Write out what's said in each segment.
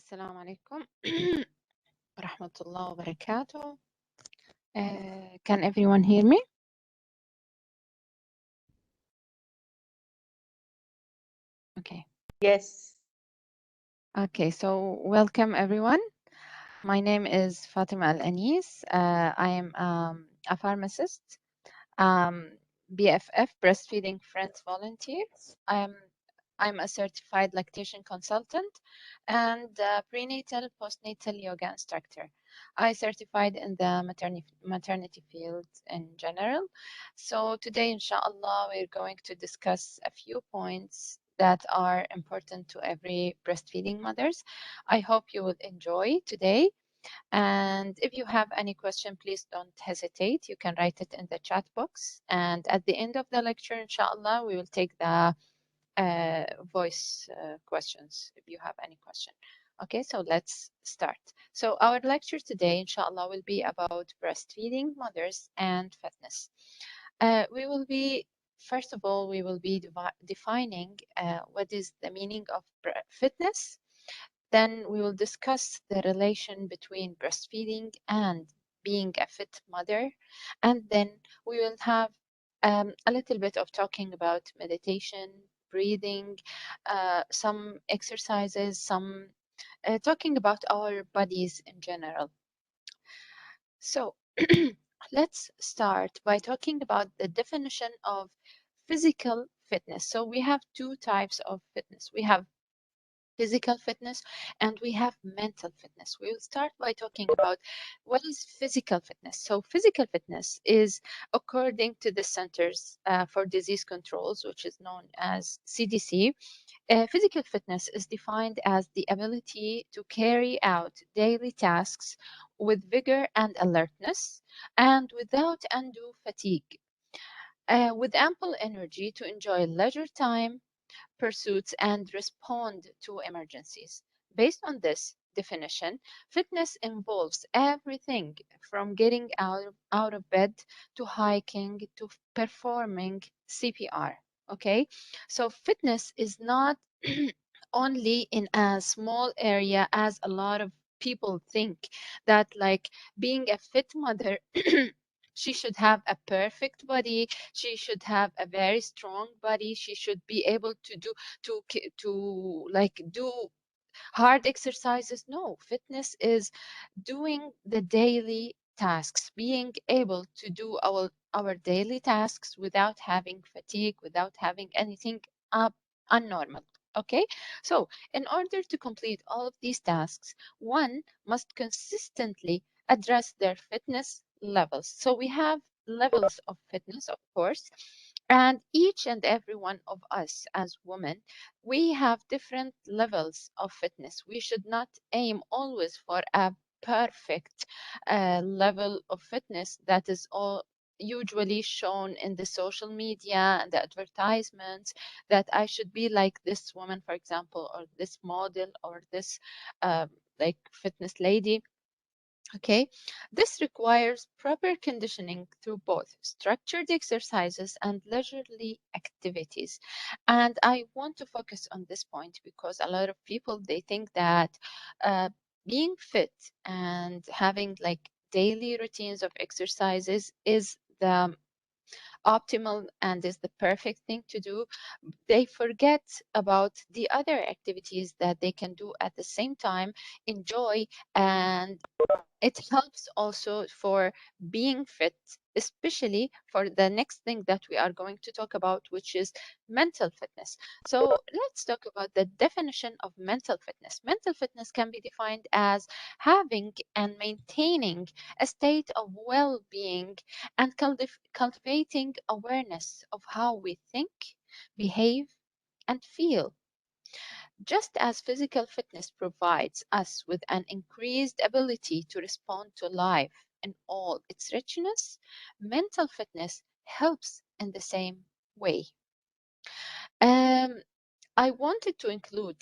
السلام عليكم ورحمة الله وبركاته. Can everyone hear me? Okay. Yes. Okay, so welcome everyone. My name is Fatima Al-Anis. I am a pharmacist, BFF, Breastfeeding Friends Volunteer. I'm a certified lactation consultant and prenatal postnatal yoga instructor. I certified in the maternity field in general. So today, inshallah, we're going to discuss a few points that are important to every breastfeeding mothers. I hope you will enjoy today. And if you have any question, please don't hesitate. You can write it in the chat box. And at the end of the lecture, inshallah, we will take the voice questions if you have any question. Okay, so let's start. So our lecture today, inshallah, will be about breastfeeding mothers and fitness. We will be, first of all, we will be defining what is the meaning of fitness. Then we will discuss the relation between breastfeeding and being a fit mother. And then we will have a little bit of talking about meditation, breathing, some exercises, some talking about our bodies in general. So let's start by talking about the definition of physical fitness. So we have two types of fitness. We have physical fitness and we have mental fitness. We will start by talking about what is physical fitness. So physical fitness is according to the Centers for Disease Controls, which is known as CDC. Physical fitness is defined as the ability to carry out daily tasks with vigor and alertness and without undue fatigue, with ample energy to enjoy leisure time, pursuits, and respond to emergencies. Based on this definition, fitness involves everything from getting out of bed to hiking to performing CPR. Okay, so fitness is not only in a small area as a lot of people think that, like, being a fit mother. She should have a perfect body, she should have a very strong body, she should be able to do hard exercises. No, fitness is doing the daily tasks, being able to do our daily tasks without having fatigue, without having anything up unnormal. Okay, so in order to complete all of these tasks, one must consistently address their fitness levels. So we have levels of fitness, of course, and each and every one of us as women, we have different levels of fitness. We should not aim always for a perfect level of fitness that is all usually shown in the social media and the advertisements, that I should be like this woman, for example, or this model, or this uh, like fitness lady. Okay, this requires proper conditioning through both structured exercises and leisurely activities. And I want to focus on this point because a lot of people, they think that being fit and having like daily routines of exercises is the optimal and is the perfect thing to do. They forget about the other activities that they can do at the same time, enjoy, and it helps also for being fit, especially for the next thing that we are going to talk about, which is mental fitness. So let's talk about the definition of mental fitness. Mental fitness can be defined as having and maintaining a state of well-being and cultivating awareness of how we think, behave, and feel. Just as physical fitness provides us with an increased ability to respond to life in all its richness, mental fitness helps in the same way. Um, I wanted to include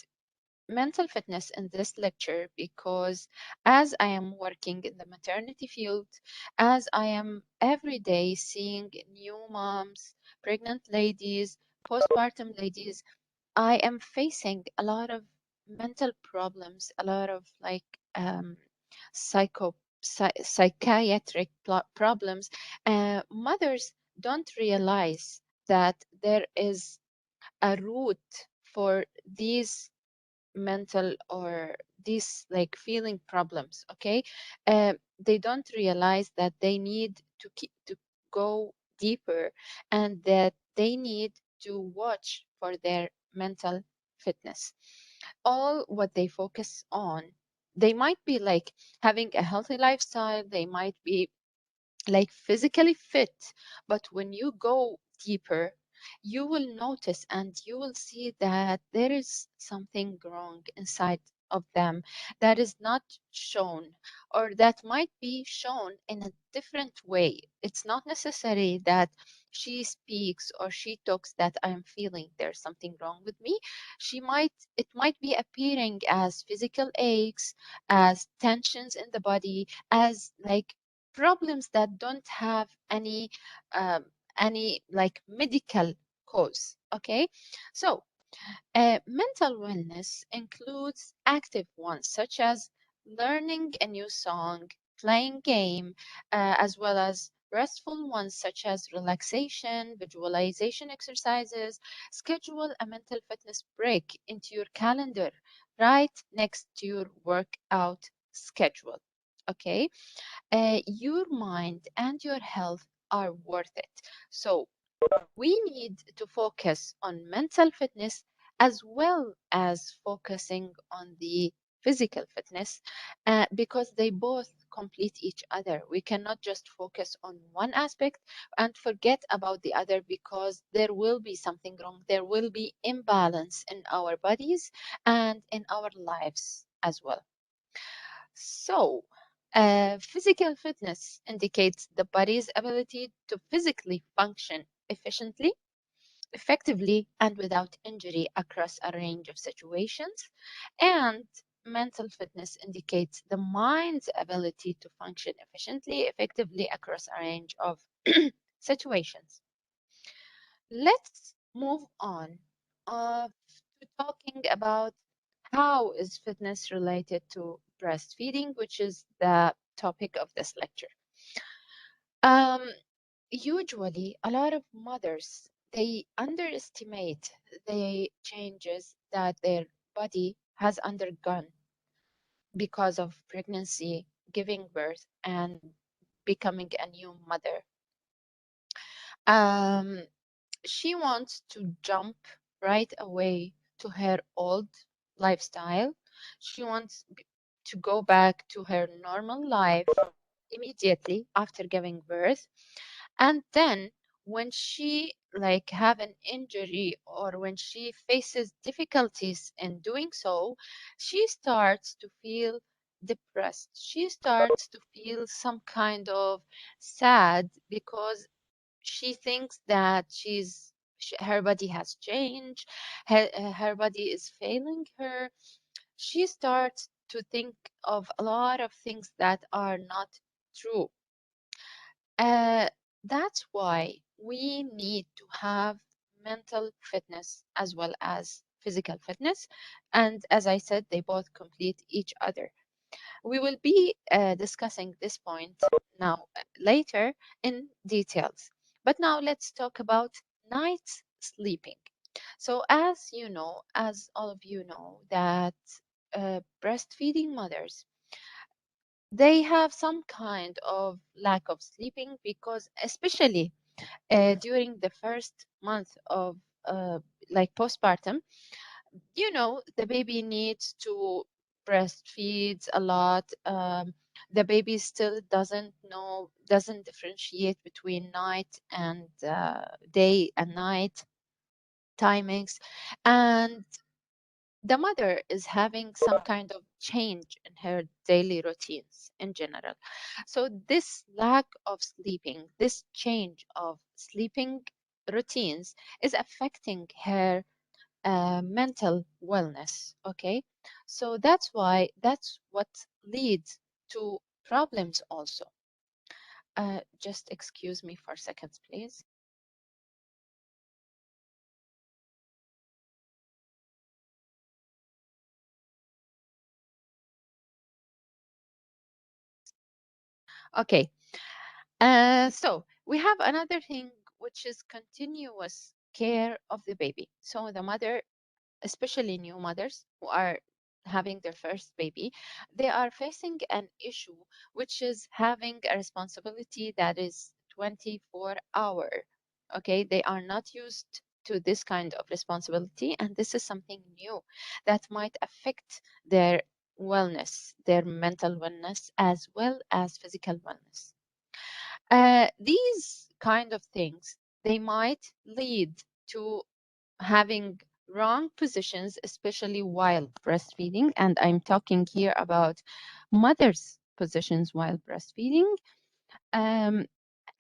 mental fitness in this lecture because as I am working in the maternity field, as I am every day seeing new moms, pregnant ladies, postpartum ladies, I am facing a lot of mental problems, a lot of like psycho psychiatric problems, mothers don't realize that there is a root for these mental or these like feeling problems. Okay, they don't realize that they need to keep to go deeper, and that they need to watch for their mental fitness. All what they focus on, they might be like having a healthy lifestyle, they might be like physically fit, but when you go deeper, you will notice and you will see that there is something wrong inside of them that is not shown, or that might be shown in a different way. It's not necessary that she speaks or she talks that I'm feeling there's something wrong with me. It might be appearing as physical aches, as tensions in the body, as like problems that don't have um, any like medical cause. Okay, so mental wellness includes active ones such as learning a new song, playing game, as well as restful ones such as relaxation, visualization exercises. Schedule a mental fitness break into your calendar right next to your workout schedule. Okay, your mind and your health are worth it. So we need to focus on mental fitness as well as focusing on the physical fitness, because they both complete each other. We cannot just focus on one aspect and forget about the other, because there will be something wrong. There will be imbalance in our bodies and in our lives as well. So, physical fitness indicates the body's ability to physically function efficiently, effectively, and without injury across a range of situations. And mental fitness indicates the mind's ability to function efficiently, effectively across a range of situations. Let's move on to talking about how is fitness related to breastfeeding, which is the topic of this lecture. Um, Usually, a lot of mothers, they underestimate the changes that their body has undergone because of pregnancy, giving birth, and becoming a new mother. Um, she wants to jump right away to her old lifestyle. She wants to go back to her normal life immediately after giving birth. And then when she like have an injury, or when she faces difficulties in doing so, she starts to feel depressed. She starts to feel some kind of sad, because she thinks that her body has changed, her body is failing her. She starts to think of a lot of things that are not true. uh, that's why we need to have mental fitness as well as physical fitness, and as I said, they both complete each other. We will be discussing this point now later in details. But now let's talk about night sleeping. So as you know, as all of you know, that breastfeeding mothers, they have some kind of lack of sleeping, because especially during the first month of uh, like postpartum, you know, the baby needs to breastfeed a lot. The baby still doesn't differentiate between night and day and night timings, and the mother is having some kind of change in her daily routines in general. So this lack of sleeping, this change of sleeping routines is affecting her mental wellness. Okay, so that's what leads to problems also. Just excuse me for seconds, please. Okay. So we have another thing, which is continuous care of the baby. So the mother, especially new mothers who are having their first baby, they are facing an issue, which is having a responsibility that is 24-hour. Okay, they are not used to this kind of responsibility, and this is something new that might affect their wellness, their mental wellness, as well as physical wellness. These kind of things, they might lead to having wrong positions, especially while breastfeeding. And I'm talking here about mothers' positions while breastfeeding. Um,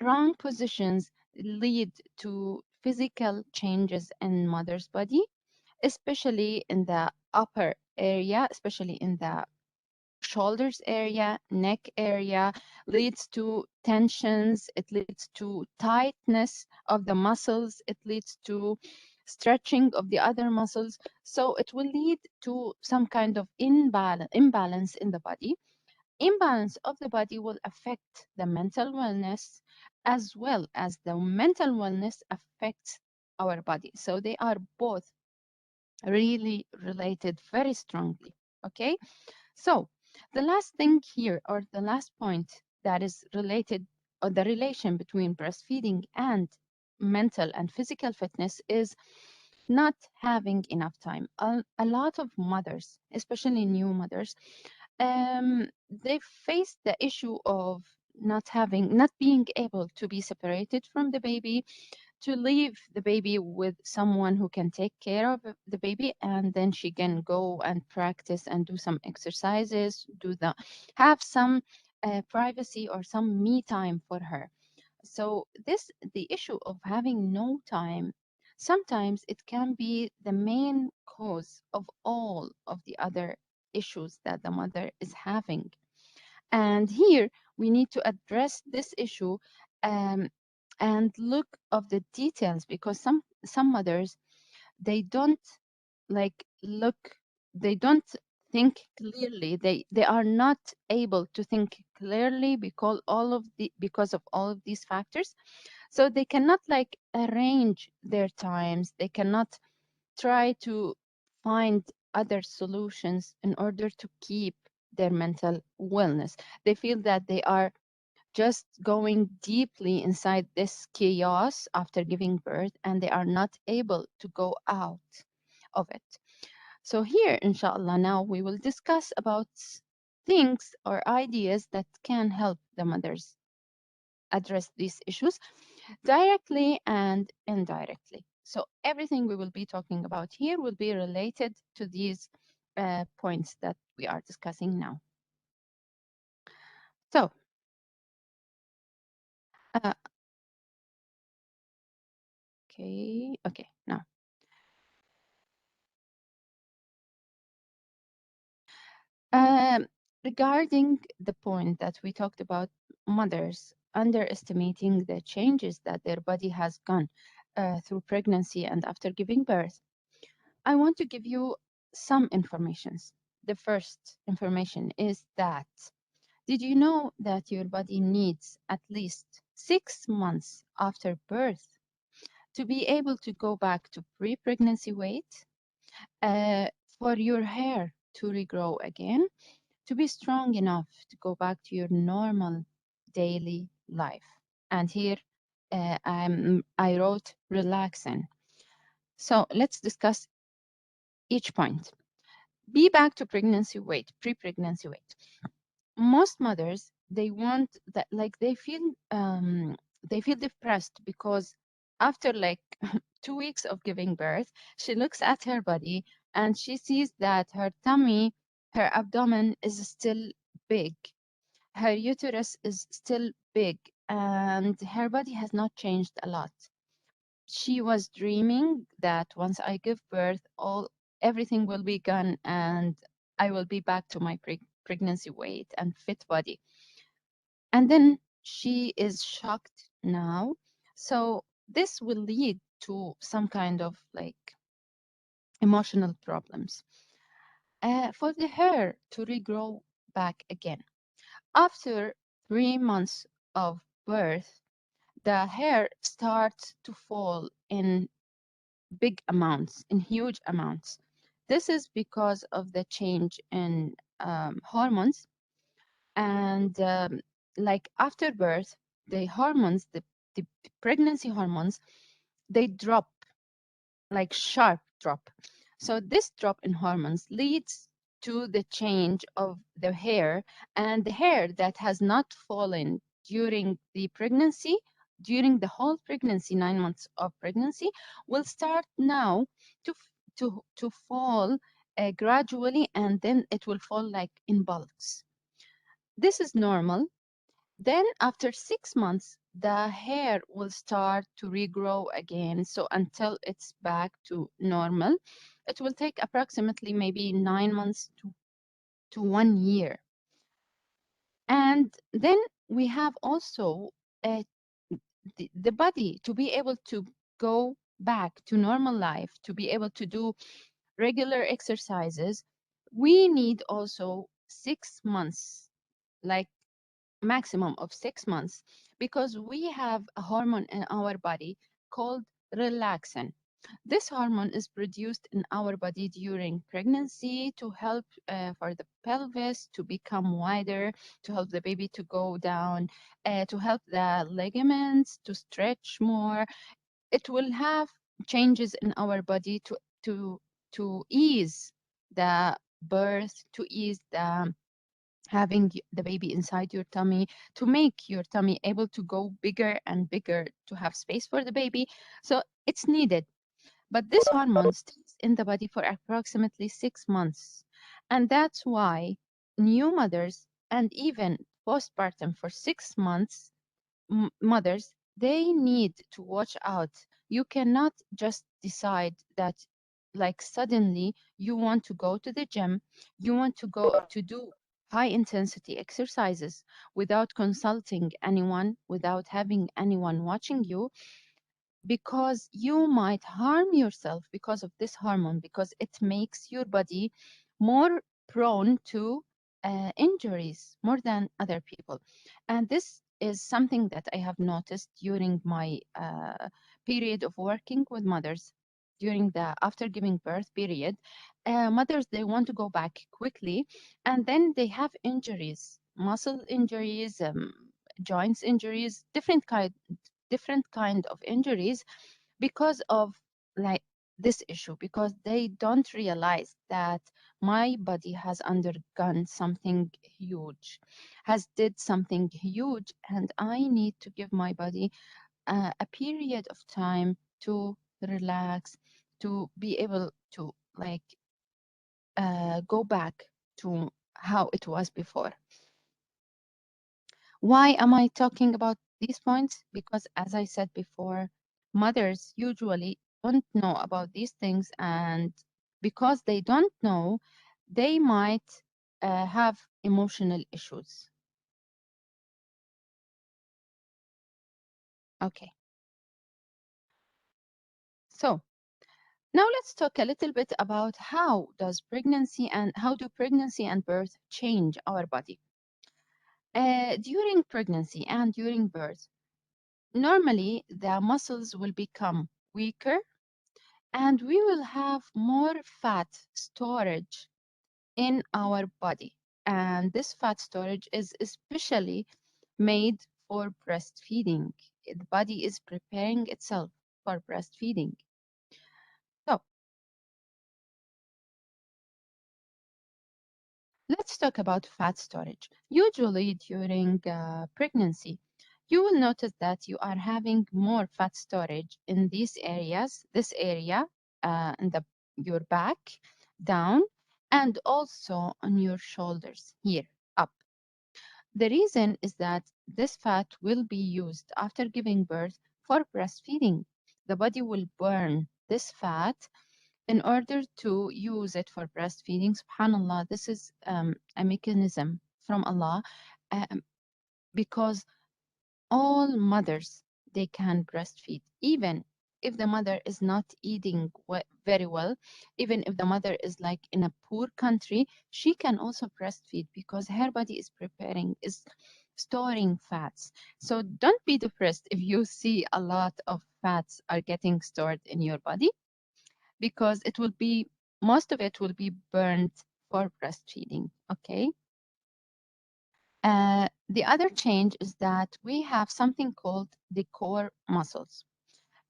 Wrong positions lead to physical changes in mother's body, especially in the upper area, especially in the shoulders area, neck area, leads to tensions, it leads to tightness of the muscles, it leads to stretching of the other muscles. So it will lead to some kind of imbalance in the body. Imbalance of the body will affect the mental wellness, as well as the mental wellness affects our body. So they are both really related very strongly. Okay. So the last thing here, or the last point that is related, or the relation between breastfeeding and mental and physical fitness, is not having enough time. A lot of mothers, especially new mothers, they face the issue of not being able to be separated from the baby, to leave the baby with someone who can take care of the baby, and then she can go and practice and do some exercises, have some privacy or some me time for her. So the issue of having no time, sometimes it can be the main cause of all of the other issues that the mother is having. And here we need to address this issue, um, and look of the details, because some mothers, they don't like look, they don't think clearly. They are not able to think clearly because of all of these factors. So they cannot like arrange their times. They cannot try to find other solutions in order to keep their mental wellness. They feel that they are just going deeply inside this chaos after giving birth, and they are not able to go out of it. So here, inshallah, now we will discuss about things or ideas that can help the mothers address these issues directly and indirectly. So everything we will be talking about here will be related to these points that we are discussing now. So, uh, okay, now. Um, Regarding the point that we talked about, mothers underestimating the changes that their body has gone through pregnancy and after giving birth, I want to give you some informations. The first information is that, did you know that your body needs at least 6 months after birth to be able to go back to pre-pregnancy weight, uh, for your hair to regrow again, to be strong enough to go back to your normal daily life? And here I wrote relaxing. So let's discuss each point. Be back to pregnancy weight, pre-pregnancy weight. Most mothers, they want that, like they feel depressed because after like 2 weeks of giving birth, she looks at her body and she sees that her tummy, her abdomen is still big, her uterus is still big, and her body has not changed a lot. She was dreaming that once I give birth, all everything will be gone and I will be back to my pregnancy weight and fit body. And then she is shocked now. So this will lead to some kind of like emotional problems. For the hair to regrow back again. After 3 months of birth, the hair starts to fall in big amounts, in huge amounts. This is because of the change in hormones. And like after birth, the hormones, the pregnancy hormones, they drop, like sharp drop. So this drop in hormones leads to the change of the hair, and the hair that has not fallen during the pregnancy, during the whole pregnancy, 9 months of pregnancy, will start now to to fall gradually, and then it will fall like in bulks. This is normal. Then after 6 months, the hair will start to regrow again. So until it's back to normal, it will take approximately maybe 9 months to 1 year. And then we have also uh, the body to be able to go back to normal life, to be able to do regular exercises. We need also 6 months, like maximum of 6 months, because we have a hormone in our body called relaxin. This hormone is produced in our body during pregnancy to help for the pelvis to become wider, to help the baby to go down, to help the ligaments to stretch more. It will have changes in our body to ease the birth, to ease the having the baby inside your tummy, to make your tummy able to go bigger and bigger, to have space for the baby. So it's needed. But this hormone stays in the body for approximately 6 months. And that's why new mothers and even postpartum for 6 months, mothers, they need to watch out. You cannot just decide that, like, suddenly you want to go to the gym, you want to go to do high intensity exercises without consulting anyone, without having anyone watching you, because you might harm yourself because of this hormone, because it makes your body more prone to injuries more than other people. And this is something that I have noticed during my period of working with mothers during the after giving birth period. Mothers, they want to go back quickly, and then they have injuries, muscle injuries, joints injuries, different kind of injuries because of, like, this issue, because they don't realize that my body has undergone something huge, has did something huge, and I need to give my body a period of time to relax, to be able to, like, go back to how it was before. Why am I talking about these points? Because, as I said before, mothers usually don't know about these things, and because they don't know, they might have emotional issues. Okay, so now let's talk a little bit about how do pregnancy and birth change our body. During pregnancy and during birth, normally the muscles will become weaker, and we will have more fat storage in our body. And this fat storage is especially made for breastfeeding. The body is preparing itself for breastfeeding. So let's talk about fat storage. Usually during pregnancy, you will notice that you are having more fat storage in these areas, this area, in your back, down, and also on your shoulders here, up. The reason is that this fat will be used after giving birth for breastfeeding. The body will burn this fat in order to use it for breastfeeding. SubhanAllah, this is a mechanism from Allah, um, because all mothers, they can breastfeed, even if the mother is not eating very well, even if the mother is like in a poor country, she can also breastfeed because her body is preparing, is storing fats. So don't be depressed if you see a lot of fats are getting stored in your body, because it will be, most of it will be burned for breastfeeding. Okay. The other change is that we have something called the core muscles.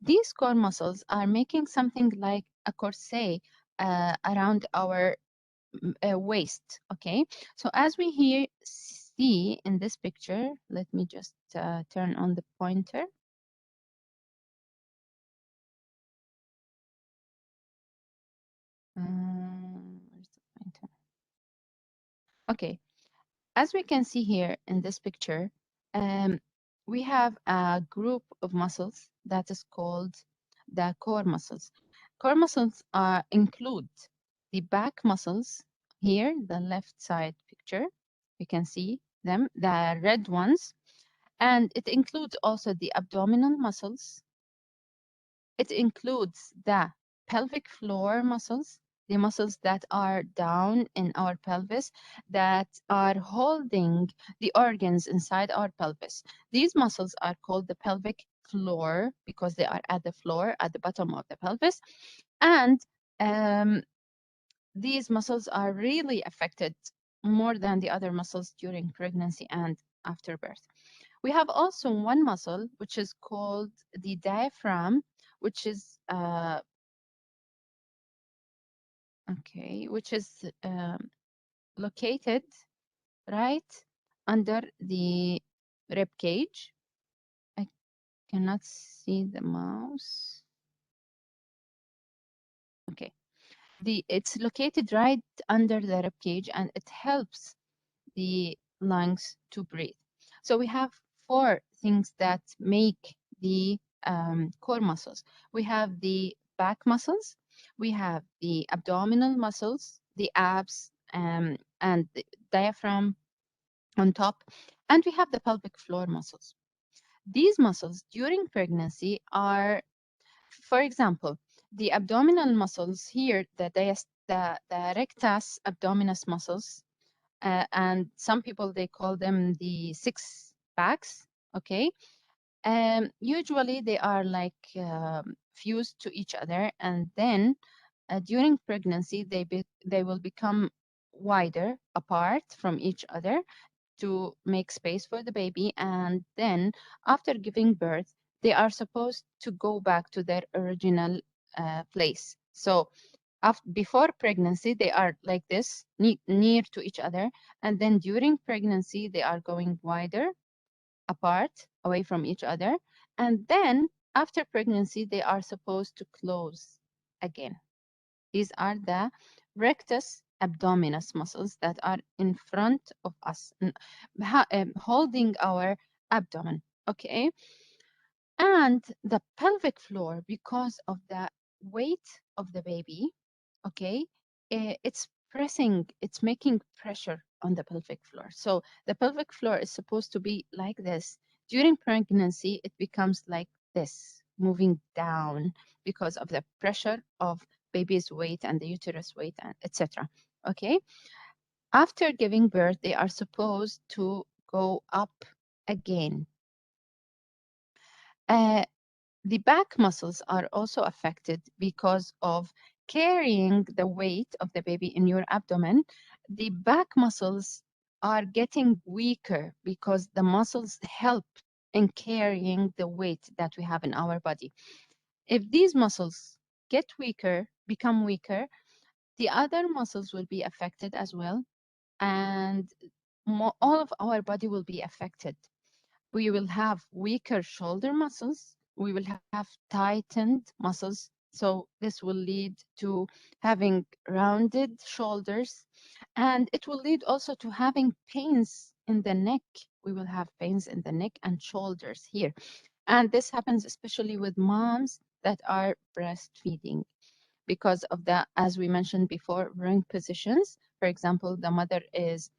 These core muscles are making something like a corset around our waist. Okay, so as we here see in this picture, let me just turn on the pointer. Where's the pointer? Okay, as we can see here in this picture, we have a group of muscles that is called the core muscles. Core muscles include the back muscles. Here, the left side picture, you can see them, the red ones, and it includes also the abdominal muscles. It includes the pelvic floor muscles, the muscles that are down in our pelvis that are holding the organs inside our pelvis. These muscles are called the pelvic floor because they are at the floor, at the bottom of the pelvis. And these muscles are really affected more than the other muscles during pregnancy and after birth. We have also one muscle which is called the diaphragm, which is located right under the rib cage. I cannot see the mouse. Okay, it's located right under the rib cage, and it helps the lungs to breathe. So we have four things that make the core muscles. We have the back muscles, we have the abdominal muscles, the abs, and the diaphragm on top, and we have the pelvic floor muscles. These muscles during pregnancy are, for example, the abdominal muscles here, the rectus abdominis muscles, and some people they call them the six packs. Okay, usually they are like fused to each other, and then during pregnancy they will become wider apart from each other to make space for the baby, and then after giving birth they are supposed to go back to their original place. So before pregnancy, they are like this, near to each other. And then during pregnancy, they are going wider apart, away from each other. And then after pregnancy, they are supposed to close again. These are the rectus abdominis muscles that are in front of us, holding our abdomen. Okay. And the pelvic floor, because of the weight of the baby, okay, it's making pressure on the pelvic floor. So the pelvic floor is supposed to be like this. During pregnancy, it becomes like this, moving down because of the pressure of baby's weight and the uterus weight, and etc. Okay. After giving birth, they are supposed to go up again. The back muscles are also affected because of carrying the weight of the baby in your abdomen. The back muscles are getting weaker because the muscles help in carrying the weight that we have in our body. If these muscles get weaker, become weaker, the other muscles will be affected as well, and all of our body will be affected. We will have weaker shoulder muscles. We will have tightened muscles. So this will lead to having rounded shoulders, and it will lead also to having pains in the neck. We will have pains in the neck and shoulders here. And this happens especially with moms that are breastfeeding because of the, as we mentioned before, wrong positions. For example, the mother is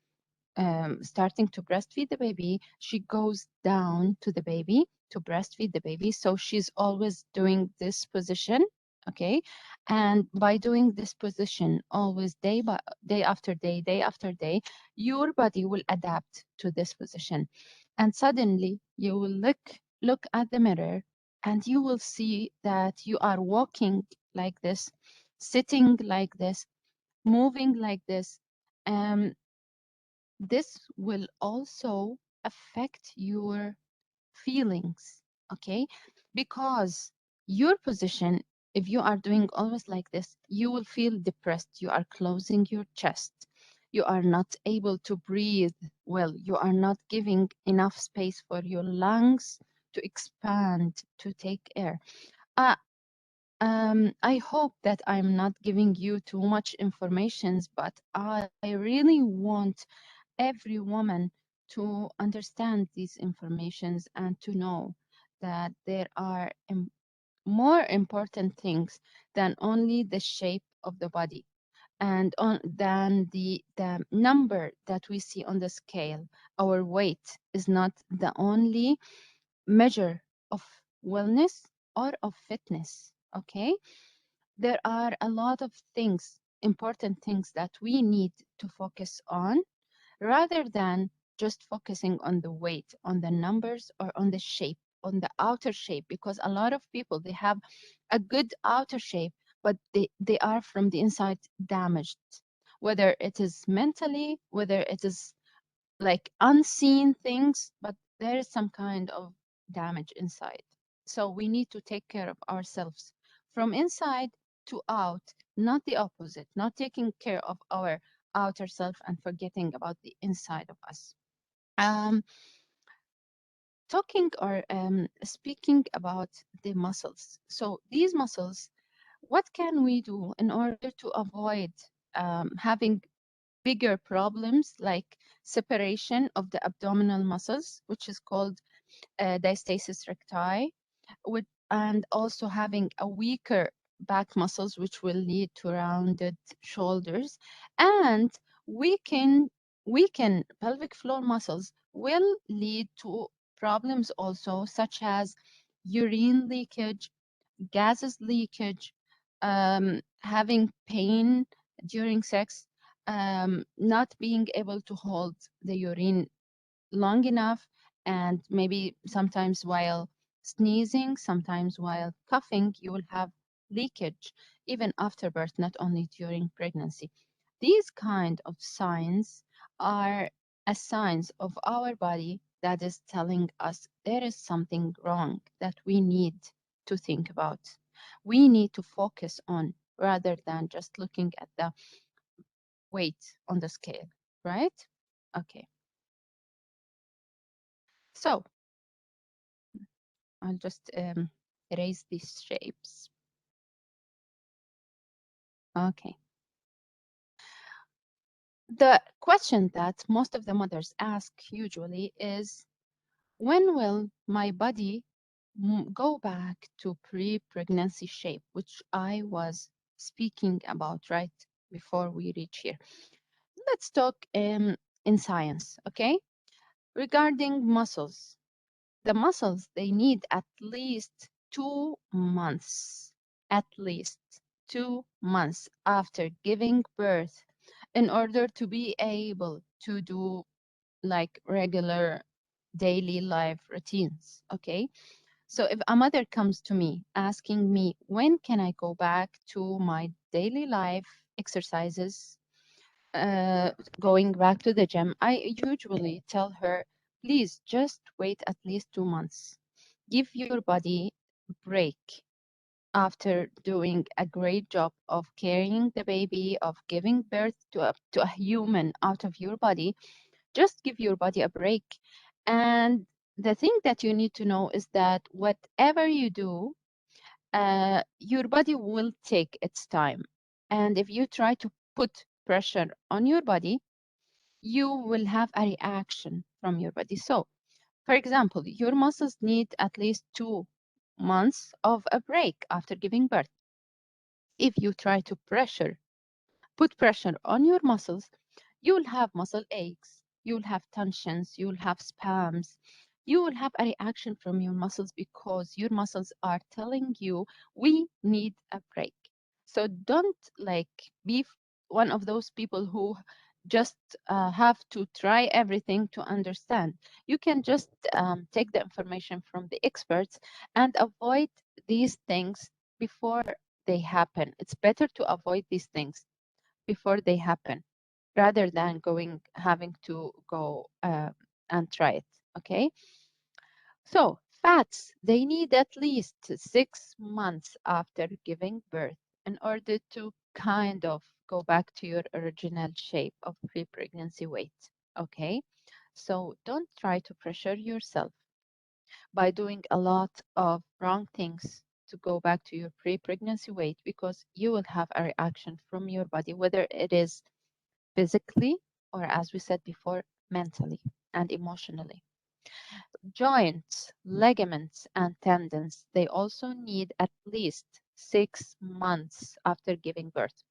starting to breastfeed the baby, she goes down to the baby to breastfeed the baby. So she's always doing this position. Okay. And by doing this position always day after day, day after day, your body will adapt to this position. And suddenly you will look at the mirror and you will see that you are walking like this, sitting like this, moving like this. Um, this will also affect your feelings, okay? Because your position, if you are doing always like this, you will feel depressed. You are closing your chest. You are not able to breathe well. You are not giving enough space for your lungs to expand, to take air. Uh, I hope that I'm not giving you too much information, but I really want every woman to understand these informations and to know that there are more important things than only the shape of the body and than the number that we see on the scale. Our weight is not the only measure of wellness or of fitness, okay? There are a lot of things, important things that we need to focus on rather than just focusing on the weight, on the numbers, or on the shape, on the outer shape, because a lot of people, they have a good outer shape, but they are from the inside damaged, whether it is mentally, whether it is like unseen things, but there is some kind of damage inside. So we need to take care of ourselves from inside to out, not the opposite, not taking care of our outer self and forgetting about the inside of us. Um, Talking or speaking about the muscles. So these muscles, what can we do in order to avoid having bigger problems like separation of the abdominal muscles, which is called diastasis recti, and also having a weaker back muscles, which will lead to rounded shoulders, and weaken weaken pelvic floor muscles will lead to problems also such as urine leakage, gases leakage, having pain during sex, not being able to hold the urine long enough, and maybe sometimes while sneezing, sometimes while coughing, you will have leakage even after birth, not only during pregnancy. These kind of signs are a signs of our body that is telling us there is something wrong that we need to think about. We need to focus on rather than just looking at the weight on the scale, right? Okay, so I'll just erase these shapes. Okay. The question that most of the mothers ask usually is, when will my body go back to pre-pregnancy shape, which I was speaking about right before we reach here. Let's talk in science, okay? Regarding muscles, the muscles, they need at least 2 months, at least 2 months after giving birth in order to be able to do like regular daily life routines. Okay. So if a mother comes to me asking me, when can I go back to my daily life exercises, uh, going back to the gym, I usually tell her, please just wait at least 2 months. Give your body a break after doing a great job of carrying the baby, of giving birth to a human out of your body. Just give your body a break. And the thing that you need to know is that whatever you do, your body will take its time. And if you try to put pressure on your body, you will have a reaction from your body. So, for example, your muscles need at least 2 months of a break after giving birth. If you try to put pressure on your muscles, you'll have muscle aches, you'll have tensions, you'll have spasms, you will have a reaction from your muscles because your muscles are telling you we need a break. So don't like be one of those people who just have to try everything to understand. You can just take the information from the experts and avoid these things before they happen. It's better to avoid these things before they happen rather than having to go and try it. Okay. So fats, they need at least 6 months after giving birth in order to kind of go back to your original shape of pre-pregnancy weight. Okay. So don't try to pressure yourself by doing a lot of wrong things to go back to your pre-pregnancy weight, because you will have a reaction from your body, whether it is physically or, as we said before, mentally and emotionally. Joints, ligaments, and tendons, they also need at least 6 months after giving birth.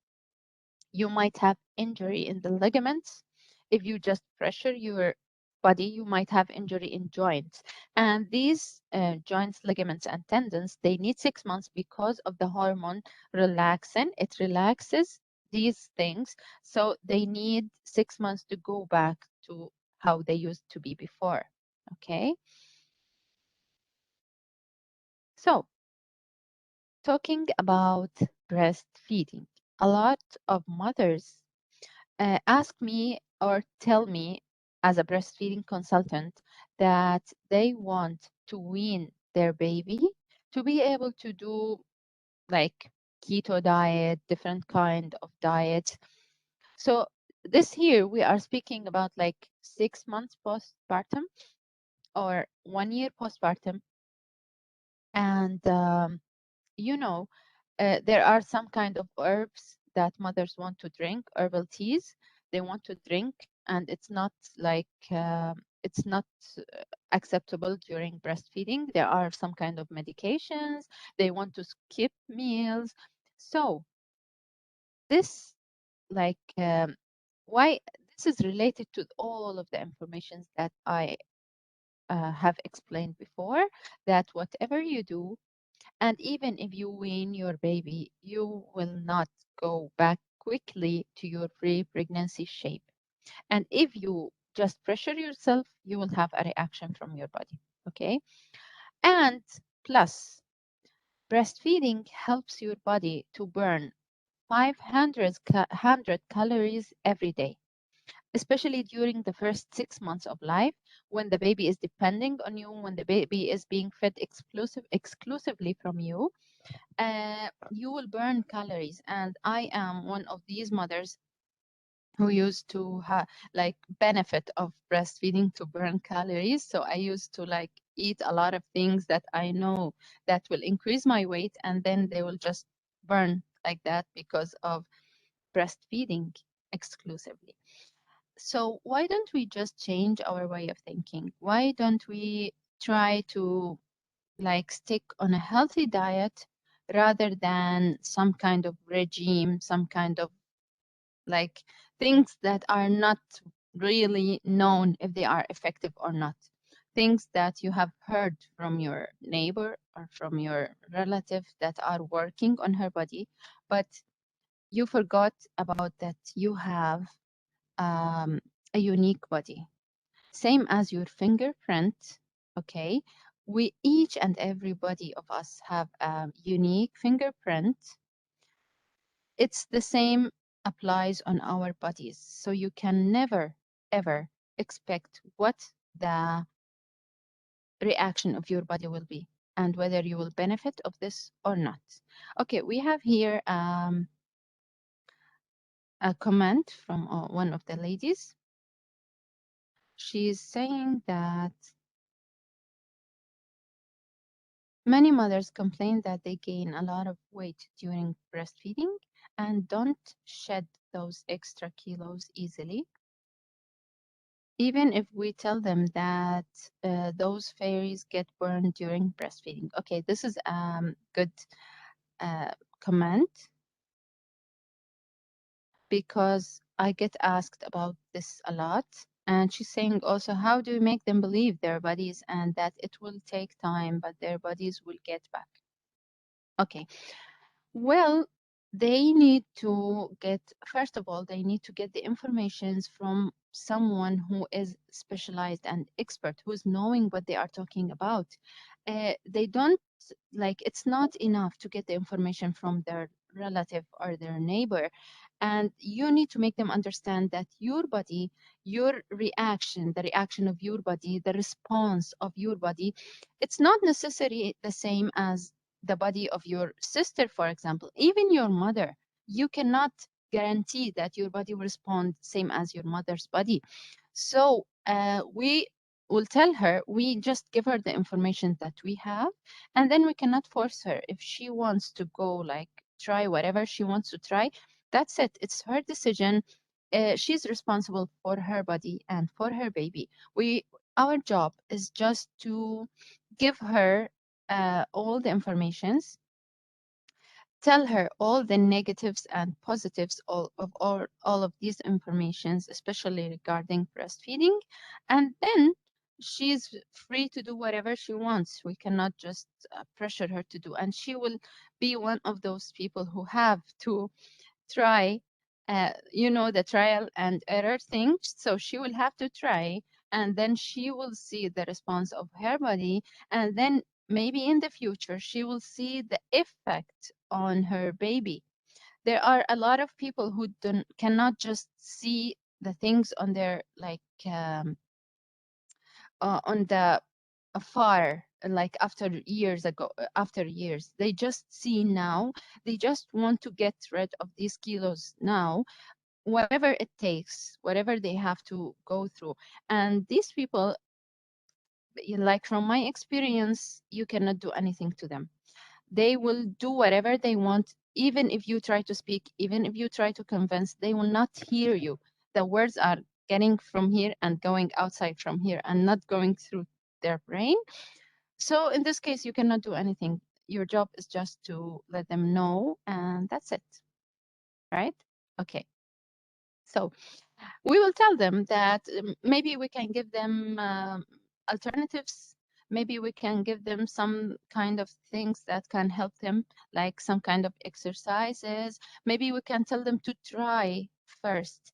You might have injury in the ligaments. If you just pressure your body, you might have injury in joints. And these joints, ligaments, and tendons, they need 6 months because of the hormone relaxin. It relaxes these things. So they need 6 months to go back to how they used to be before. Okay. So talking about breastfeeding, a lot of mothers ask me or tell me as a breastfeeding consultant that they want to wean their baby to be able to do like keto diet, different kind of diets. So this here we are speaking about like 6 months postpartum or 1 year postpartum, and you know, there are some kind of herbs that mothers want to drink, herbal teas they want to drink, and it's not like it's not acceptable during breastfeeding. There are some kind of medications. They want to skip meals. So this like why this is related to all of the informations that I have explained before, that whatever you do, and even if you wean your baby, you will not go back quickly to your pre-pregnancy shape. And if you just pressure yourself, you will have a reaction from your body. Okay. And plus, breastfeeding helps your body to burn 500 calories every day, especially during the first 6 months of life, when the baby is depending on you, when the baby is being fed exclusively from you. You will burn calories. And I am one of these mothers who used to like benefit of breastfeeding to burn calories. So I used to like eat a lot of things that I know that will increase my weight, and then they will just burn like that because of breastfeeding exclusively. So why don't we just change our way of thinking? Why don't we try to like stick on a healthy diet rather than some kind of regime, some kind of like things that are not really known if they are effective or not. Things that you have heard from your neighbor or from your relative that are working on her body, but you forgot about that you have a unique body, same as your fingerprint. Okay, we each and everybody of us have a unique fingerprint. It's the same applies on our bodies, so you can never ever expect what the reaction of your body will be and whether you will benefit of this or not. Okay, we have here a comment from one of the ladies. She's saying that many mothers complain that they gain a lot of weight during breastfeeding and don't shed those extra kilos easily, even if we tell them that those fairies get burned during breastfeeding. Okay, this is good comment, because I get asked about this a lot. And she's saying also, how do we make them believe their bodies and that it will take time, but their bodies will get back? Okay, well, they need to get, first of all, they need to get the informations from someone who is specialized and expert, who's knowing what they are talking about. They don't, like, it's not enough to get the information from their relative or their neighbor. And you need to make them understand that your body, your reaction, the reaction of your body, the response of your body, it's not necessarily the same as the body of your sister, for example, even your mother. You cannot guarantee that your body will respond same as your mother's body. So we will tell her, we just give her the information that we have, and then we cannot force her. If she wants to go, like, try whatever she wants to try, that's it. It's her decision. She's responsible for her body and for her baby. Our job is just to give her all the informations, tell her all the negatives and positives all of these informations, especially regarding breastfeeding, and then she's free to do whatever she wants. We cannot just pressure her to do, and she will be one of those people who have to try, the trial and error thing. So she will have to try, and then she will see the response of her body. And then maybe in the future, she will see the effect on her baby. There are a lot of people who cannot just see the things on their, like, on the afar, like after years. They just see now. They just want to get rid of these kilos now, whatever it takes, whatever they have to go through. And these people, like, from my experience, you cannot do anything to them. They will do whatever they want, even if you try to speak, even if you try to convince, they will not hear you. The words are getting from here and going outside from here and not going through their brain. So in this case, you cannot do anything. Your job is just to let them know, and that's it, right? Okay. So we will tell them that maybe we can give them alternatives. Maybe we can give them some kind of things that can help them, like some kind of exercises. Maybe we can tell them to try first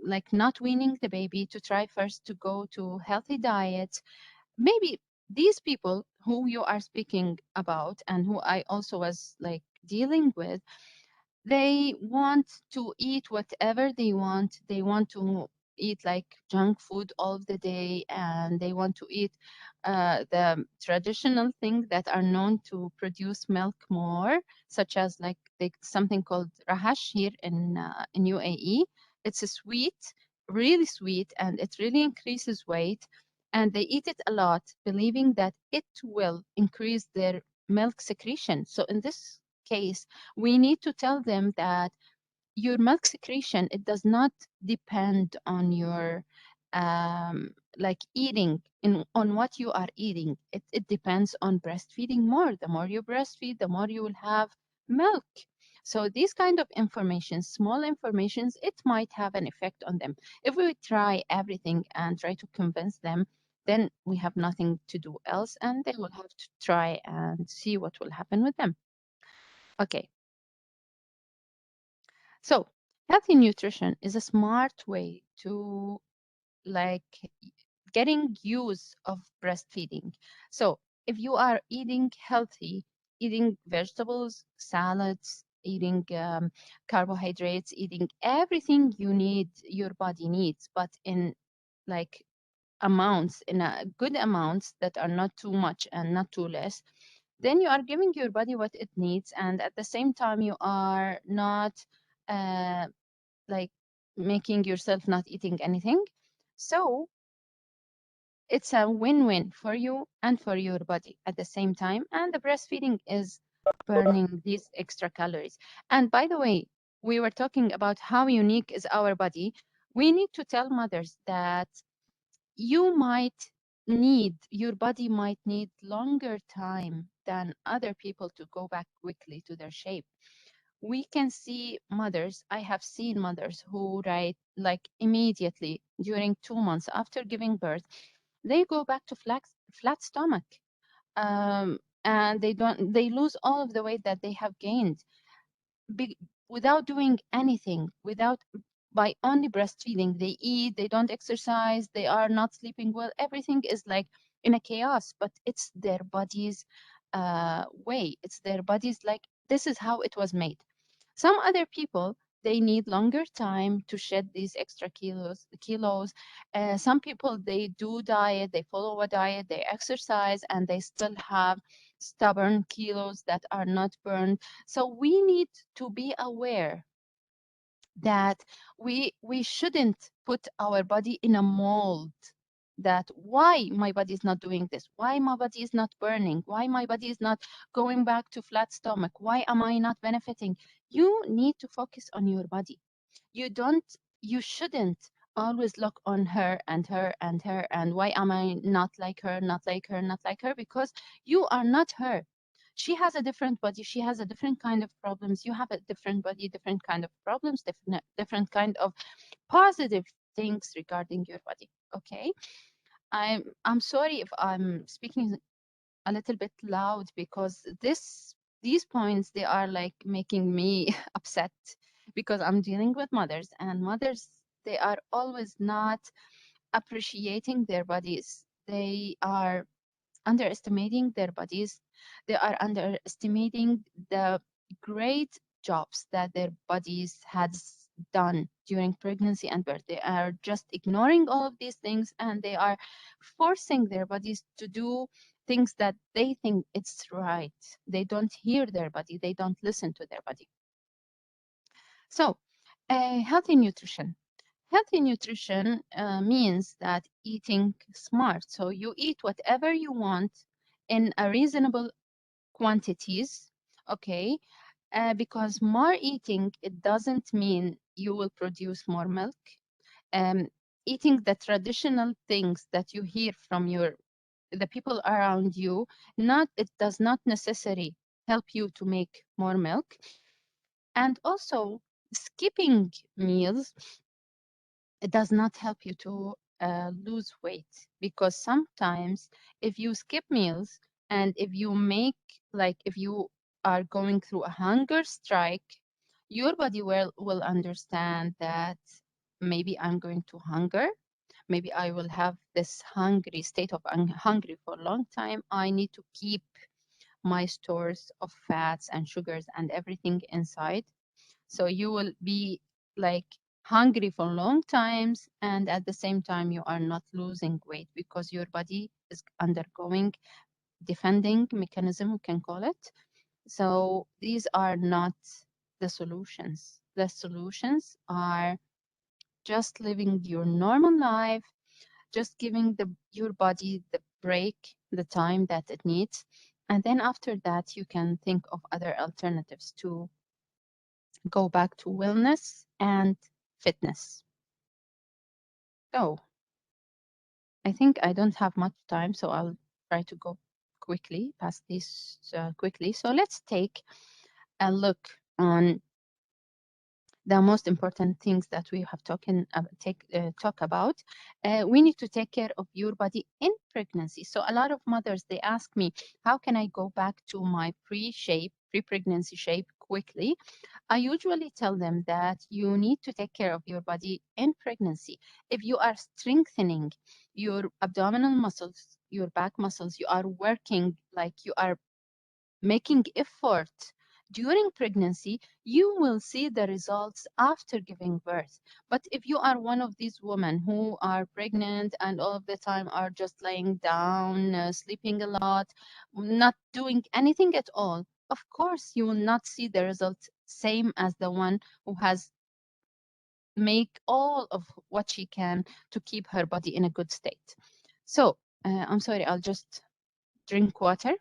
like, not weaning the baby, to try first to go to healthy diets. Maybe these people who you are speaking about and who I also was, like, dealing with, they want to eat whatever they want. They want to eat, like, junk food all the day, and they want to eat the traditional things that are known to produce milk more, such as, like, something called rahash here in UAE. It's a sweet, really sweet, and it really increases weight. And they eat it a lot, believing that it will increase their milk secretion. So in this case, we need to tell them that your milk secretion, it does not depend on your like, eating on what you are eating. It depends on breastfeeding more. The more you breastfeed, the more you will have milk. So these kind of information, small informations, it might have an effect on them. If we try everything and try to convince them, then we have nothing to do else, and they will have to try and see what will happen with them. Okay. So healthy nutrition is a smart way to, like, getting use of breastfeeding. So if you are eating healthy, eating vegetables, salads, eating carbohydrates, eating everything you need, your body needs, but in, like, amounts, in a good amounts that are not too much and not too less, then you are giving your body what it needs, and at the same time you are not uh, like, making yourself not eating anything. So it's a win-win for you and for your body at the same time. And the breastfeeding is burning these extra calories. And by the way, we were talking about how unique is our body. We need to tell mothers that your body might need longer time than other people to go back quickly to their shape. We can see mothers, I have seen mothers who, right, like, immediately during 2 months after giving birth, they go back to flat stomach. And they lose all of the weight that they have gained. be, without doing anything, without by only breastfeeding. They eat, they don't exercise, they are not sleeping well. Everything is like in a chaos, but it's their body's way. It's their body's like this is how it was made. Some other people, they need longer time to shed these extra kilos. Some people, they do diet, they follow a diet, they exercise, and they still have stubborn kilos that are not burned. So we need to be aware that we shouldn't put our body in a mold, that why my body is not doing this, why my body is not burning, why my body is not going back to flat stomach, why am I not benefiting. You need to focus on your body. You shouldn't always look on her and her and her and why am I not like her, not like her, not like her, because you are not her. She has a different body, she has a different kind of problems, you have a different body, different kind of problems, different kind of positive things regarding your body. Okay, I'm sorry if I'm speaking a little bit loud, because these points, they are like making me upset, because I'm dealing with mothers, and mothers, they are always not appreciating their bodies. They are underestimating their bodies. They are underestimating the great jobs that their bodies has done during pregnancy and birth. They are just ignoring all of these things, and they are forcing their bodies to do things that they think it's right. They don't hear their body. They don't listen to their body. So, healthy nutrition. Healthy nutrition means that eating smart. So you eat whatever you want in a reasonable quantities, okay? Because more eating, it doesn't mean you will produce more milk. Um, Eating the traditional things that you hear from the people around you, it does not necessarily help you to make more milk. And also, skipping meals, it does not help you to lose weight, because sometimes if you skip meals and if you make, like if you are going through a hunger strike, your body will understand that maybe I'm going to hunger. Maybe I will have this hungry state of hungry for a long time. I need to keep my stores of fats and sugars and everything inside. So you will be like hungry for long times, and at the same time you are not losing weight, because your body is undergoing defending mechanism, we can call it. So these are not the solutions. The solutions are just living your normal life, just giving your body the break, the time that it needs. And then after that, you can think of other alternatives to go back to wellness and fitness. So I think I don't have much time, so I'll try to go quickly past this quickly. So let's take a look on the most important things that we have talk about. We need to take care of your body in pregnancy. So a lot of mothers, they ask me, how can I go back to my pre-pregnancy shape quickly? I usually tell them that you need to take care of your body in pregnancy. If you are strengthening your abdominal muscles, your back muscles, you are working, like you are making effort during pregnancy, you will see the results after giving birth. But if you are one of these women who are pregnant and all of the time are just laying down, sleeping a lot, not doing anything at all, of course you will not see the results same as the one who has make all of what she can to keep her body in a good state. So I'm sorry, I'll just drink water.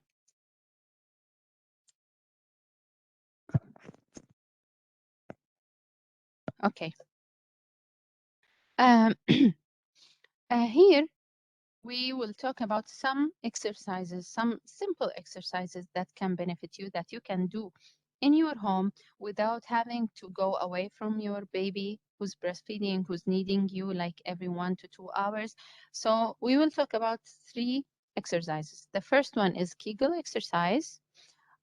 Okay. Um, Here we will talk about some exercises, some simple exercises that can benefit you, that you can do in your home without having to go away from your baby who's breastfeeding, who's needing you like every 1 to 2 hours. So we will talk about 3 exercises. The first one is Kegel exercise,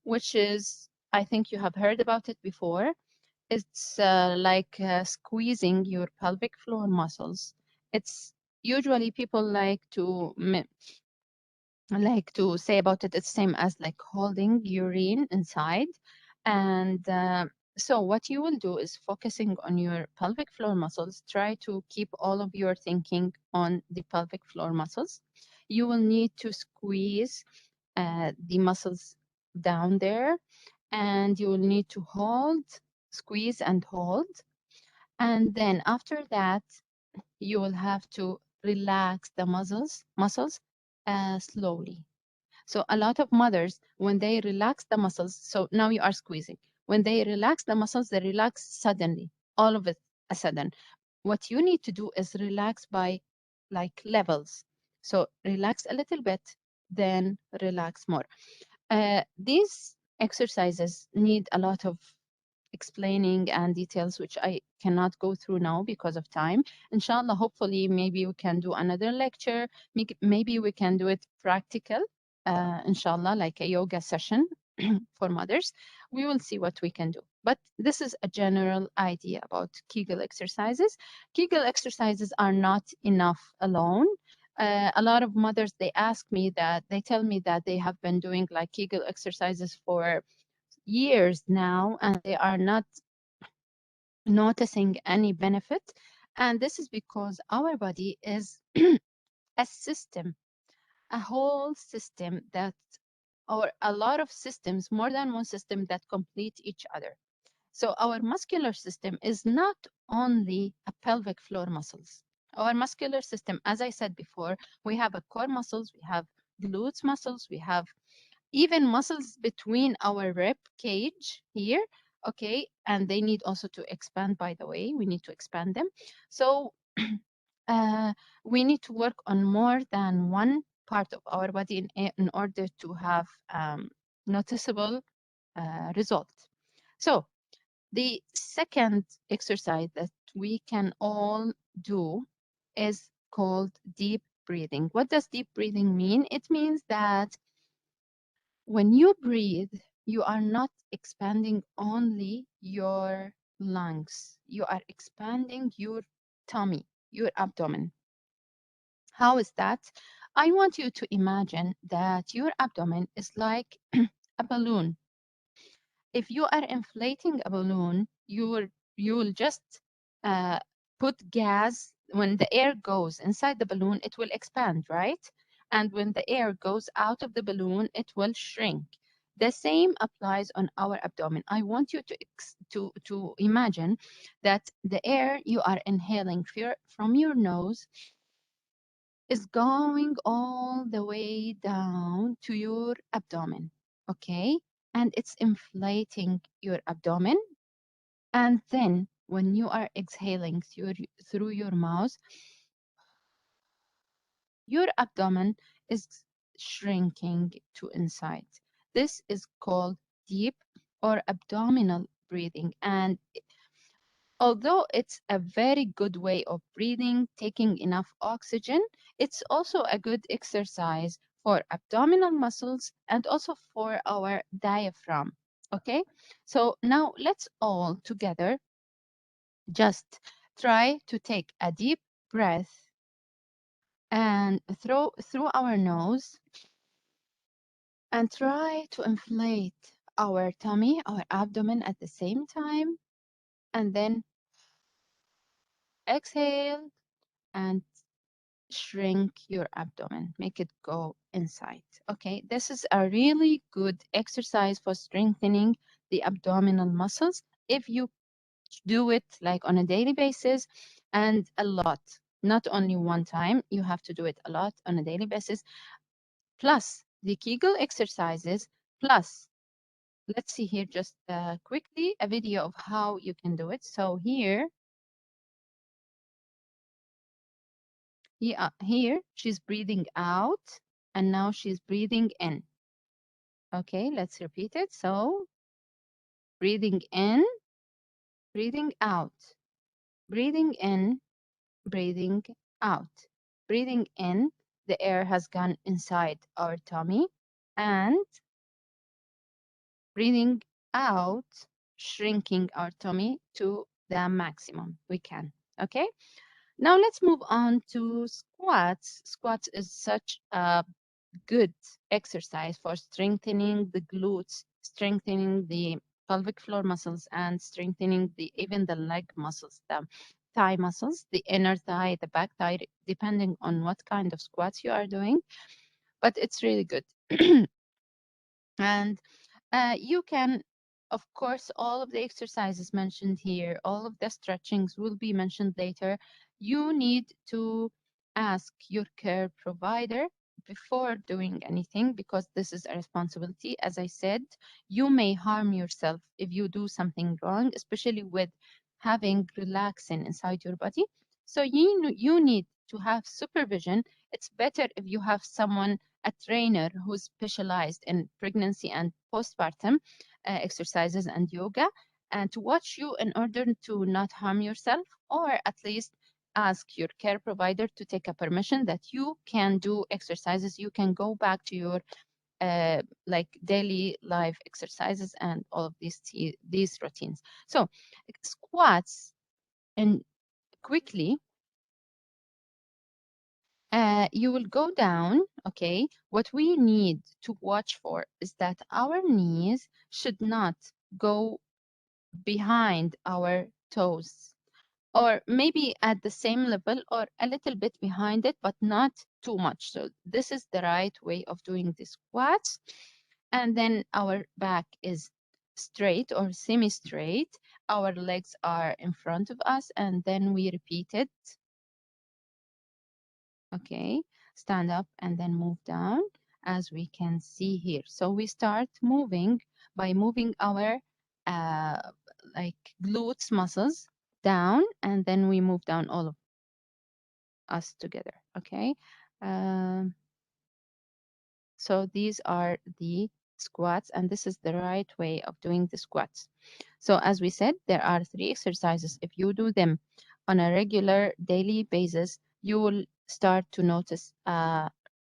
which is I think you have heard about it before. It's like squeezing your pelvic floor muscles. It's usually people like to say about it, it's same as like holding urine inside. And so what you will do is focusing on your pelvic floor muscles. Try to keep all of your thinking on the pelvic floor muscles. You will need to squeeze the muscles down there, and you will need to hold, squeeze and hold. And then after that, you will have to relax the muscles slowly. So a lot of mothers, when they relax the muscles, so now you are squeezing. When they relax the muscles, they relax suddenly, all of it a sudden. What you need to do is relax by like levels. So relax a little bit, then relax more. These exercises need a lot of explaining and details, which I cannot go through now because of time. Inshallah, hopefully, maybe we can do another lecture. Maybe we can do it practical, inshallah, like a yoga session for mothers. We will see what we can do. But this is a general idea about Kegel exercises. Kegel exercises are not enough alone. A lot of mothers, they ask me that, they tell me that they have been doing like Kegel exercises for years now, and they are not noticing any benefit. And this is because our body is a system, a whole system that, or a lot of systems, more than one system that complete each other. So our muscular system is not only a pelvic floor muscles. Our muscular system, as I said before, we have a core muscles, we have glutes muscles, we have even muscles between our rib cage here, okay, and they need also to expand, by the way, we need to expand them. So uh, we need to work on more than one part of our body in order to have noticeable result. So the second exercise that we can all do is called deep breathing. What does deep breathing mean? It means that when you breathe, you are not expanding only your lungs, you are expanding your tummy, your abdomen. How is that? I want you to imagine that your abdomen is like a balloon. If you are inflating a balloon, you will just uh, put gas. When the air goes inside the balloon, it will expand, right? And when the air goes out of the balloon, it will shrink. The same applies on our abdomen. I want you to imagine that the air you are inhaling from your nose is going all the way down to your abdomen, okay? And it's inflating your abdomen. And then when you are exhaling through your mouth, your abdomen is shrinking to inside. This is called deep or abdominal breathing. And although it's a very good way of breathing, taking enough oxygen, it's also a good exercise for abdominal muscles and also for our diaphragm. Okay, so now let's all together just try to take a deep breath and through our nose and try to inflate our tummy, our abdomen at the same time, and then exhale and shrink your abdomen, make it go inside. Okay, this is a really good exercise for strengthening the abdominal muscles. If you do it like on a daily basis and a lot, not only one time, you have to do it a lot on a daily basis, plus the Kegel exercises, plus let's see here just quickly a video of how you can do it. So here, here she's breathing out and now she's breathing in. Okay, let's repeat it. So breathing in, breathing out, breathing in, breathing out. Breathing in, the air has gone inside our tummy, and breathing without shrinking our tummy to the maximum we can. Okay. Now let's move on to squats. Squats is such a good exercise for strengthening the glutes, strengthening the pelvic floor muscles, and strengthening even the leg muscles, the thigh muscles, the inner thigh, the back thigh, depending on what kind of squats you are doing. But it's really good. And you can, of course, all of the exercises mentioned here, all of the stretchings will be mentioned later. You need to ask your care provider before doing anything because this is a responsibility. As I said, you may harm yourself if you do something wrong, especially with having relaxin inside your body. So you need to have supervision. It's better if you have someone, a trainer who's specialized in pregnancy and postpartum exercises and yoga, and to watch you in order to not harm yourself, or at least ask your care provider to take a permission that you can do exercises. You can go back to your like daily life exercises and all of these routines. So squats, and quickly you will go down, okay? What we need to watch for is that our knees should not go behind our toes, or maybe at the same level or a little bit behind it, but not too much. So this is the right way of doing the squats. And then our back is straight or semi-straight. Our legs are in front of us, and then we repeat it. Okay, stand up and then move down as we can see here. So we start moving by moving our uh, like glutes muscles down, and then we move down all of us together. Okay, um, so these are the squats, and this is the right way of doing the squats. So as we said, there are 3 exercises. If you do them on a regular daily basis, you will start to notice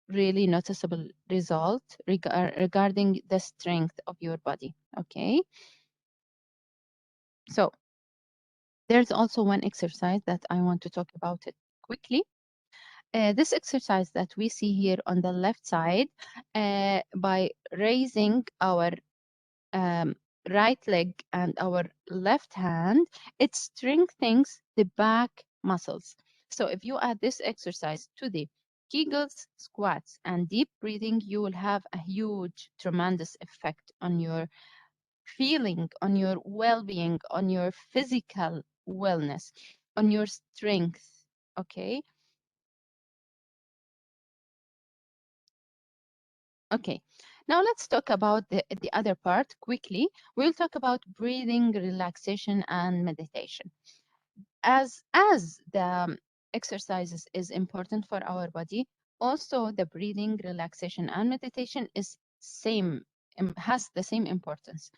really noticeable result regarding the strength of your body. Okay, so there's also one exercise that I want to talk about it quickly. This exercise that we see here on the left side, by raising our um, right leg and our left hand, it strengthens the back muscles. So if you add this exercise to the Kegels, squats, and deep breathing, you will have a huge, tremendous effect on your feeling, on your well-being, on your physical wellness, on your strength. Okay. Okay. Now let's talk about the other part quickly. We'll talk about breathing, relaxation, and meditation. As the exercises is important for our body, also the breathing, relaxation, and meditation is same has the same importance.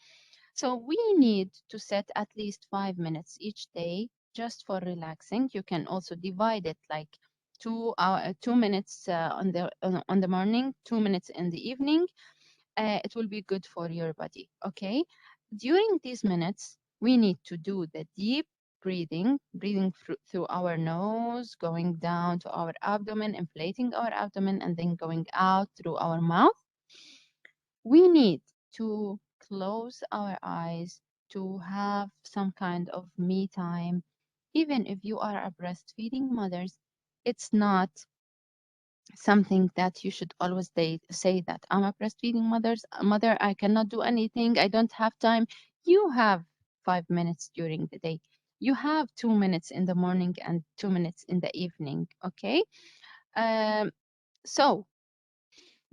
So we need to set at least 5 minutes each day just for relaxing. You can also divide it like 2 minutes on the morning, 2 minutes in the evening. It will be good for your body. Okay. During these minutes, we need to do the deep breathing through our nose, going down to our abdomen, inflating our abdomen, and then going out through our mouth. We need to close our eyes to have some kind of me time. Even if you are a breastfeeding mother, it's not something that you should always say that I'm a breastfeeding mother, I cannot do anything, I don't have time. You have 5 minutes during the day. You have 2 minutes in the morning and 2 minutes in the evening. Okay. Um, so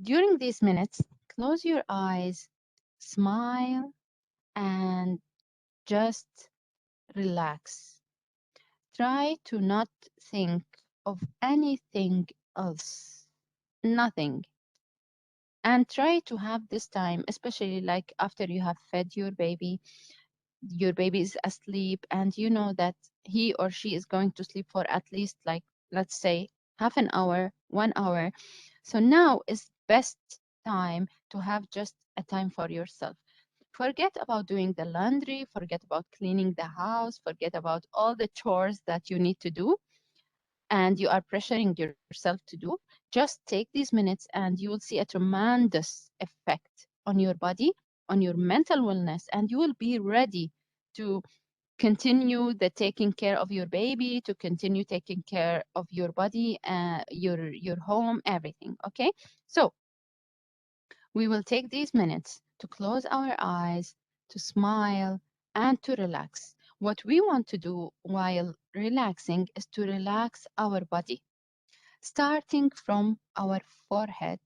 during these minutes, close your eyes, smile, and just relax. Try to not think of anything else, nothing. And try to have this time, especially like after you have fed your baby is asleep, and you know that he or she is going to sleep for at least, like, let's say half an hour, 1 hour. So now is best time to have just a time for yourself. Forget about doing the laundry, forget about cleaning the house, forget about all the chores that you need to do and you are pressuring yourself to do. Just take these minutes and you will see a tremendous effect on your body, on your mental wellness, and you will be ready to continue the taking care of your baby, to continue taking care of your body, your home, everything. Okay, so we will take these minutes to close our eyes, to smile, and to relax. What we want to do while relaxing is to relax our body, starting from our forehead,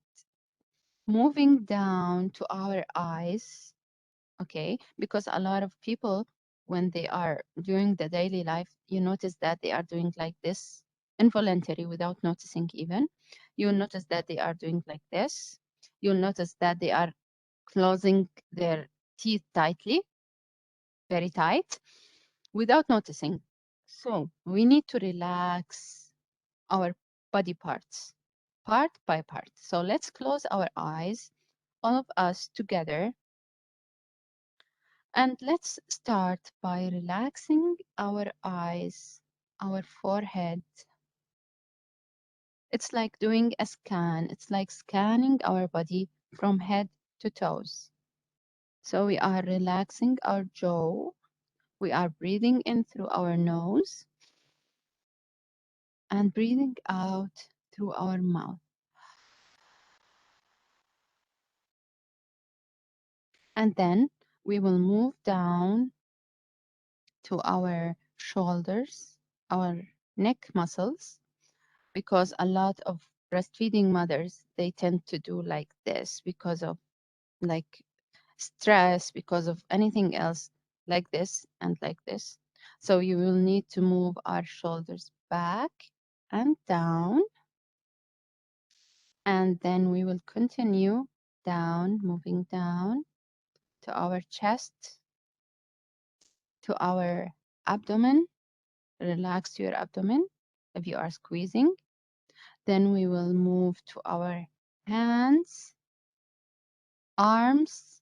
moving down to our eyes, okay? Because a lot of people, when they are doing the daily life, you notice that they are doing like this, involuntary, without noticing even. You'll notice that they are doing like this. You'll notice that they are closing their teeth tightly, very tight, without noticing. So we need to relax our body parts, part by part. So let's close our eyes, all of us together, and let's start by relaxing our eyes, our forehead. It's like doing a scan. It's like scanning our body from head to toes. So we are relaxing our jaw. We are breathing in through our nose and breathing out through our mouth. And then we will move down to our shoulders, our neck muscles, because a lot of breastfeeding mothers, they tend to do like this because of like stress, because of anything else, like this and like this. So you will need to move our shoulders back and down, and then we will continue down, moving down to our chest, to our abdomen. Relax your abdomen if you are squeezing. Then we will move to our hands, arms,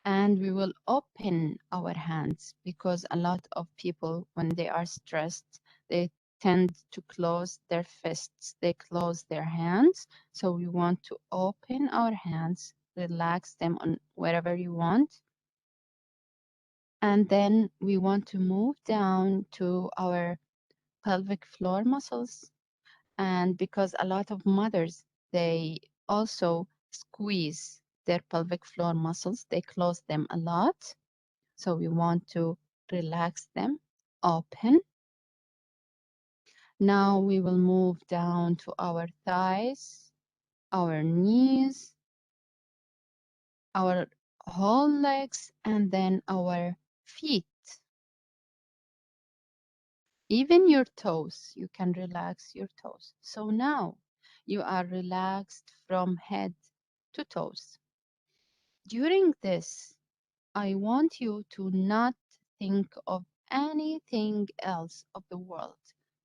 and we will open our hands because a lot of people, when they are stressed, they tend to close their fists, they close their hands. So we want to open our hands, relax them on wherever you want. And then we want to move down to our pelvic floor muscles. And because a lot of mothers, they also squeeze their pelvic floor muscles, they close them a lot. So we want to relax them, open. Now we will move down to our thighs, our knees, our whole legs, and then our feet. Even your toes, you can relax your toes. So now you are relaxed from head to toes. During this, I want you to not think of anything else of the world.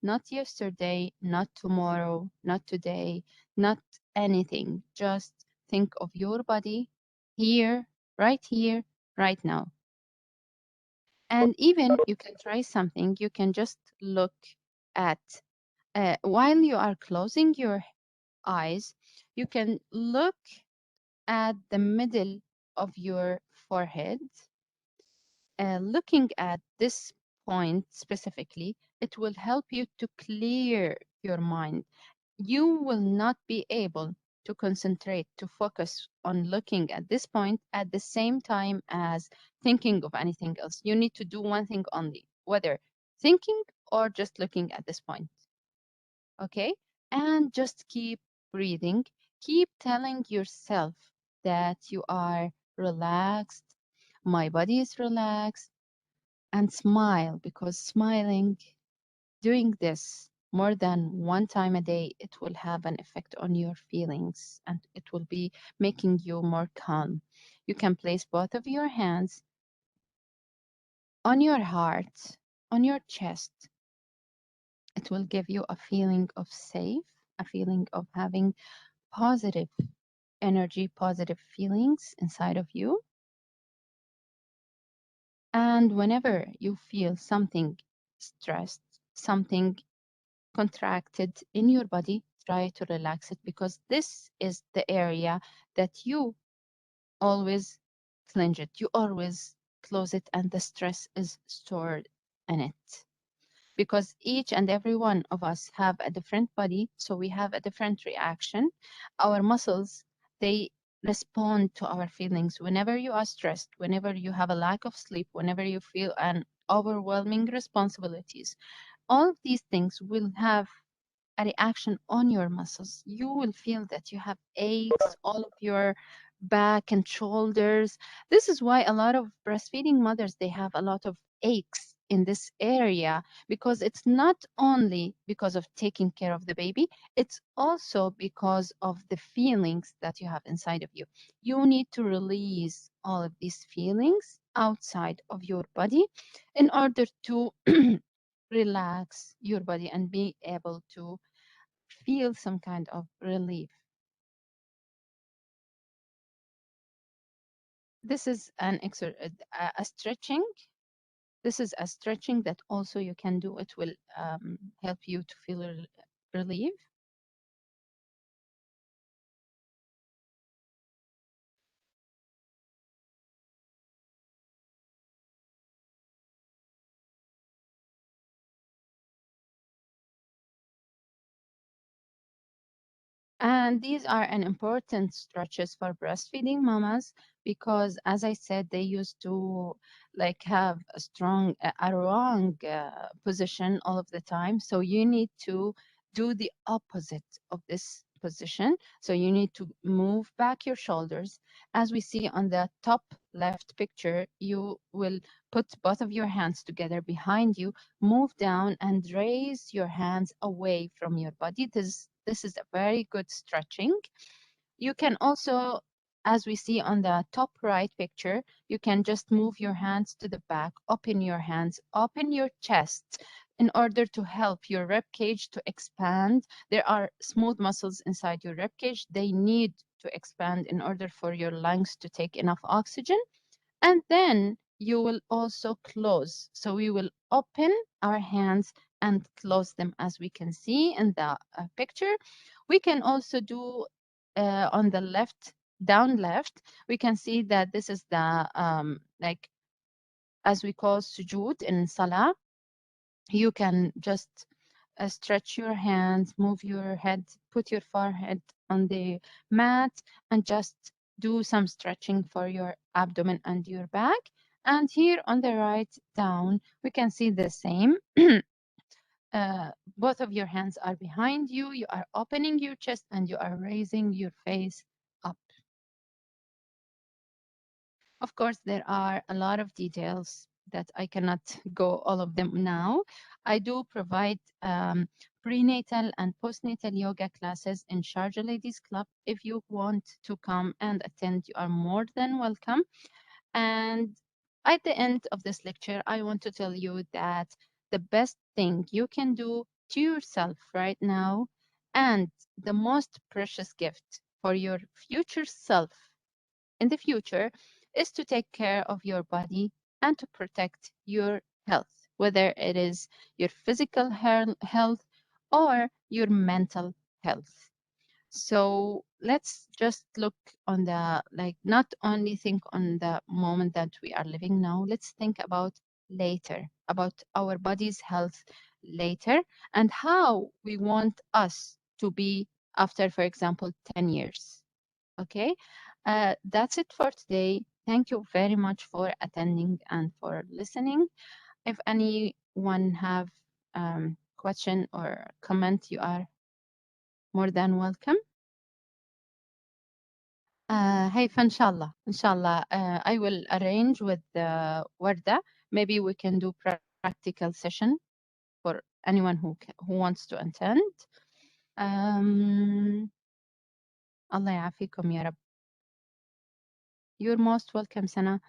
Not yesterday, not tomorrow, not today, not anything. Just think of your body here, right now. And even you can try something, you can just look at, while you are closing your eyes, you can look at the middle of your forehead. Looking at this point specifically, it will help you to clear your mind. You will not be able to concentrate, to focus on looking at this point at the same time as thinking of anything else. You need to do one thing only, whether thinking or just looking at this point. Okay? And just keep breathing. Keep telling yourself that you are relaxed. My body is relaxed. And smile, because smiling, doing this more than one time a day, it will have an effect on your feelings and it will be making you more calm. You can place both of your hands on your heart, on your chest. It will give you a feeling of safe, a feeling of having positive energy, positive feelings inside of you. And whenever you feel something stressed, something contracted in your body, try to relax it, because this is the area that you always clench it, you always close it, and the stress is stored in it. Because each and every one of us have a different body, so we have a different reaction. Our muscles, they respond to our feelings. Whenever you are stressed, whenever you have a lack of sleep, whenever you feel an overwhelming responsibilities, all of these things will have a reaction on your muscles. You will feel that you have aches, all of your back and shoulders. This is why a lot of breastfeeding mothers, they have a lot of aches in this area, because it's not only because of taking care of the baby, it's also because of the feelings that you have inside of you. You need to release all of these feelings outside of your body in order to relax your body and be able to feel some kind of relief. This is a stretching. This is a stretching that also you can do. It will help you to feel relief. And these are an important stretches for breastfeeding mamas, because, as I said, they used to like have a wrong position all of the time. So you need to do the opposite of this position. So you need to move back your shoulders. As we see on the top left picture, you will put both of your hands together behind you, move down and raise your hands away from your body. This is a very good stretching. You can also, as we see on the top right picture, you can just move your hands to the back, open your hands, open your chest in order to help your rib cage to expand. There are smooth muscles inside your rib cage. They need to expand in order for your lungs to take enough oxygen. And then you will also close. So we will open our hands and close them, as we can see in the picture. We can also do on the left, down left, we can see that this is the like, as we call sujood in Salah. You can just stretch your hands, move your head, put your forehead on the mat, and just do some stretching for your abdomen and your back. And here on the right down, we can see the same. Both of your hands are behind you. You are opening your chest and you are raising your face up. Of course, there are a lot of details that I cannot go all of them now. I do provide prenatal and postnatal yoga classes in Sharjah Ladies Club. If you want to come and attend, you are more than welcome. And at the end of this lecture, I want to tell you that the best thing you can do to yourself right now, and the most precious gift for your future self in the future, is to take care of your body and to protect your health, whether it is your physical health or your mental health. So let's just look on the, like, not only think on the moment that we are living now, let's think about later, about our body's health later, and how we want us to be after, for example, 10 years. Okay, that's it for today. Thank you very much for attending and for listening. If anyone have question or comment, you are more than welcome. هيفا إن شاء الله إن شاء الله I will arrange with Warda. Maybe we can do practical session for anyone who wants to attend. الله يعافيكم يا رب. You're most welcome, Sana.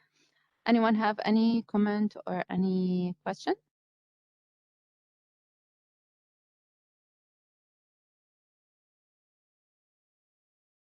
Anyone have any comment or any question?